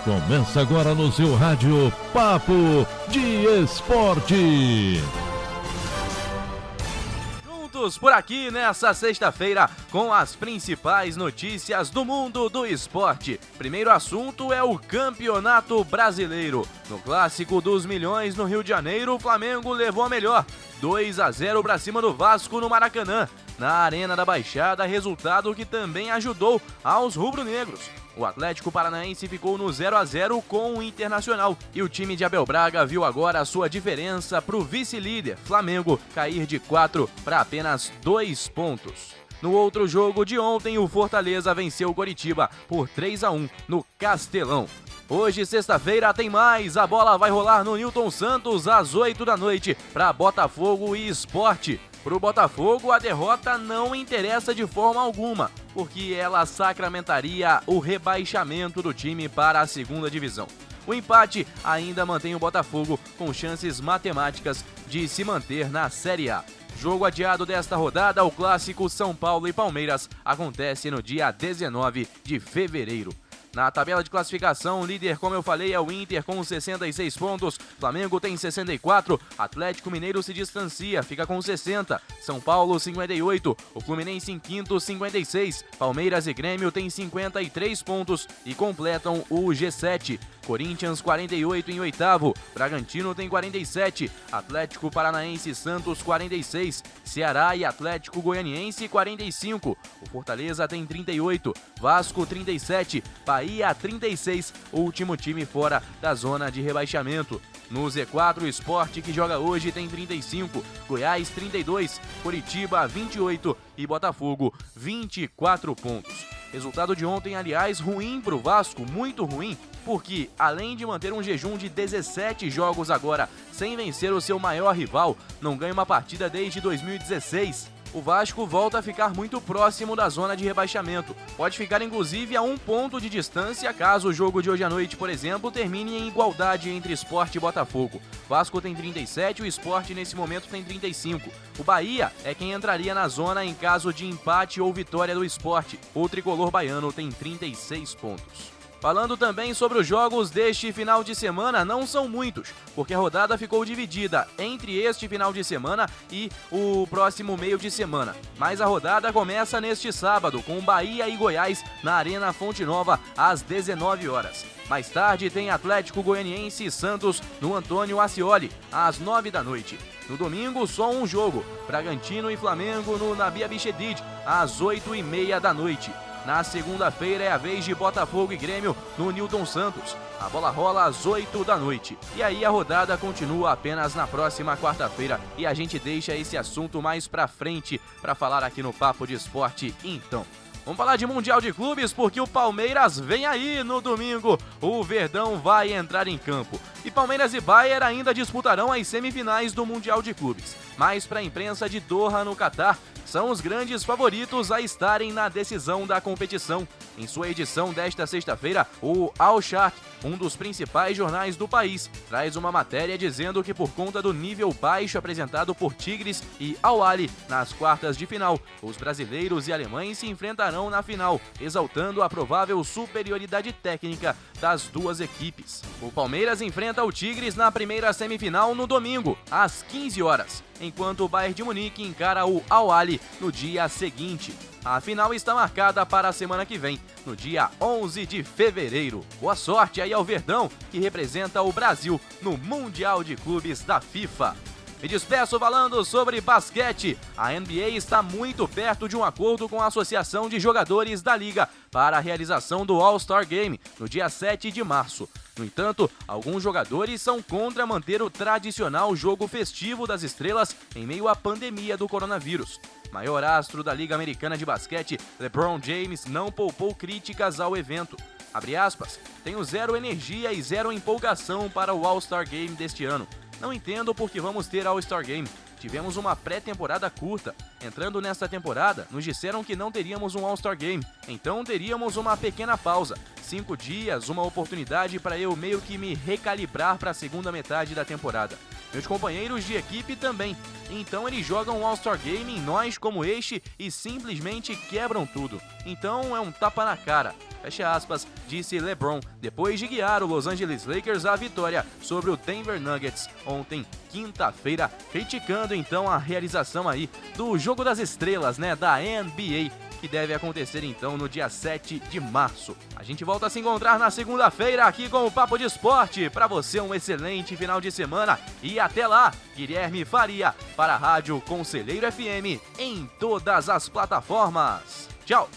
Começa agora no seu rádio Papo de Esporte. Juntos por aqui nessa sexta-feira com as principais notícias do mundo do esporte. Primeiro assunto é o Campeonato Brasileiro. No Clássico dos Milhões no Rio de Janeiro, o Flamengo levou a melhor. 2-0 para cima do Vasco no Maracanã. Na Arena da Baixada, resultado que também ajudou aos rubro-negros. O Atlético Paranaense ficou no 0-0 com o Internacional e o time de Abel Braga viu agora a sua diferença para o vice-líder, Flamengo, cair de 4 para apenas 2 pontos. No outro jogo de ontem, o Fortaleza venceu o Coritiba por 3-1 no Castelão. Hoje, sexta-feira, tem mais. A bola vai rolar no Newton Santos às 8 da noite para Botafogo e Sport. Para o Botafogo, a derrota não interessa de forma alguma, porque ela sacramentaria o rebaixamento do time para a segunda divisão. O empate ainda mantém o Botafogo com chances matemáticas de se manter na Série A. Jogo adiado desta rodada, o clássico São Paulo e Palmeiras, acontece no dia 19 de fevereiro. Na tabela de classificação, o líder, como eu falei, é o Inter com 66 pontos, Flamengo tem 64, Atlético Mineiro se distancia, fica com 60, São Paulo 58, o Fluminense em quinto 56, Palmeiras e Grêmio têm 53 pontos e completam o G7. Corinthians 48 em oitavo, Bragantino tem 47, Atlético Paranaense e Santos 46, Ceará e Atlético Goianiense 45, o Fortaleza tem 38, Vasco 37, Bahia 36, último time fora da zona de rebaixamento. No Z4, o Sport, que joga hoje, tem 35, Goiás 32, Coritiba 28 e Botafogo 24 pontos. Resultado de ontem, aliás, ruim para o Vasco, muito ruim, porque além de manter um jejum de 17 jogos agora sem vencer o seu maior rival, não ganha uma partida desde 2016. O Vasco volta a ficar muito próximo da zona de rebaixamento. Pode ficar inclusive a 1 ponto de distância caso o jogo de hoje à noite, por exemplo, termine em igualdade entre Sport e Botafogo. Vasco tem 37, o Sport nesse momento tem 35. O Bahia é quem entraria na zona em caso de empate ou vitória do Sport. O tricolor baiano tem 36 pontos. Falando também sobre os jogos deste final de semana, não são muitos, porque a rodada ficou dividida entre este final de semana e o próximo meio de semana. Mas a rodada começa neste sábado, com Bahia e Goiás na Arena Fonte Nova, às 19 horas. Mais tarde tem Atlético Goianiense e Santos no Antônio Ascioli, às 9 da noite. No domingo, só um jogo, Bragantino e Flamengo no Nabi Abichedid, às 8h30 da noite. Na segunda-feira é a vez de Botafogo e Grêmio no Newton Santos. A bola rola às 8 da noite. E aí a rodada continua apenas na próxima quarta-feira. E a gente deixa esse assunto mais pra frente para falar aqui no Papo de Esporte, então. Vamos falar de Mundial de Clubes porque o Palmeiras vem aí no domingo. O Verdão vai entrar em campo. E Palmeiras e Bayern ainda disputarão as semifinais do Mundial de Clubes. Mas para a imprensa de Doha, no Catar, são os grandes favoritos a estarem na decisão da competição. Em sua edição desta sexta-feira, o Al Sharq, um dos principais jornais do país, traz uma matéria dizendo que por conta do nível baixo apresentado por Tigres e Al Ahly nas quartas de final, os brasileiros e alemães se enfrentarão na final, exaltando a provável superioridade técnica das duas equipes. O Palmeiras enfrenta o Tigres na primeira semifinal no domingo, às 15 horas, enquanto o Bayern de Munique encara o Al Ahly no dia seguinte. A final está marcada para a semana que vem, no dia 11 de fevereiro. Boa sorte aí ao Verdão, que representa o Brasil no Mundial de Clubes da FIFA. Me despeço falando sobre basquete. A NBA está muito perto de um acordo com a Associação de Jogadores da Liga para a realização do All-Star Game no dia 7 de março. No entanto, alguns jogadores são contra manter o tradicional jogo festivo das estrelas em meio à pandemia do coronavírus. Maior astro da Liga Americana de Basquete, LeBron James, não poupou críticas ao evento. Abre aspas, tenho zero energia e zero empolgação para o All-Star Game deste ano. Não entendo por que vamos ter All-Star Game. Tivemos uma pré-temporada curta. Entrando nesta temporada, nos disseram que não teríamos um All-Star Game. Então teríamos uma pequena pausa. 5 dias, uma oportunidade para eu meio que me recalibrar para a segunda metade da temporada. Meus companheiros de equipe também. Então eles jogam um All-Star Game em nós como este e simplesmente quebram tudo. Então é um tapa na cara. fecha aspas, disse LeBron, depois de guiar o Los Angeles Lakers à vitória sobre o Denver Nuggets ontem, quinta-feira, criticando então a realização aí do Jogo das Estrelas, né, da NBA, que deve acontecer então no dia 7 de março. A gente volta a se encontrar na segunda-feira aqui com o Papo de Esporte. Para você um excelente final de semana e até lá, Guilherme Faria para a Rádio Conselheiro FM em todas as plataformas. Tchau!